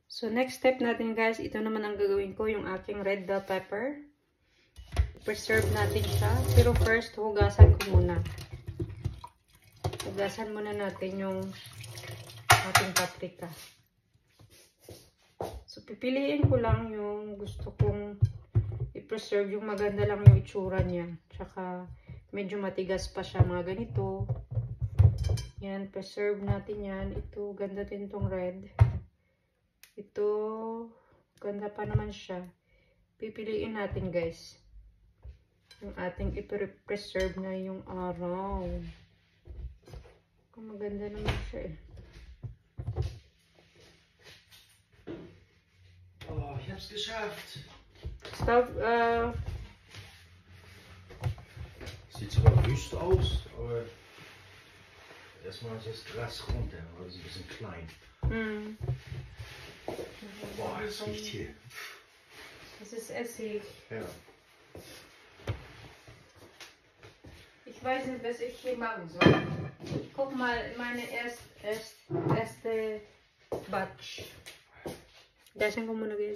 So, next step natin guys, ito naman ang gagawin ko, yung aking red bell pepper. Preserve natin siya. Pero first, hugasan ko muna. Hugasan muna natin yung ating paprika. So, pipiliin ko lang yung gusto kong i-preserve, yung maganda lang yung itsura niya. Tsaka, medyo matigas pa siya, mga ganito. Yan, preserve natin yan. Ito, ganda din tong red. Ito, ganda pa naman siya. Pipiliin natin guys. Yung ating i-preserve na yung araw. Kung maganda naman siya eh. Oh, ich hab's geschafft. Stop, Sieht zwar wüst aus, aber erstmal ist das Gras runter, weil es ein bisschen klein. Boah, es riecht hier. Das ist Essig. Ja. Ich weiß nicht, was ich hier machen soll. Ich guck mal meine erste Batch. Dasan ko muna guys.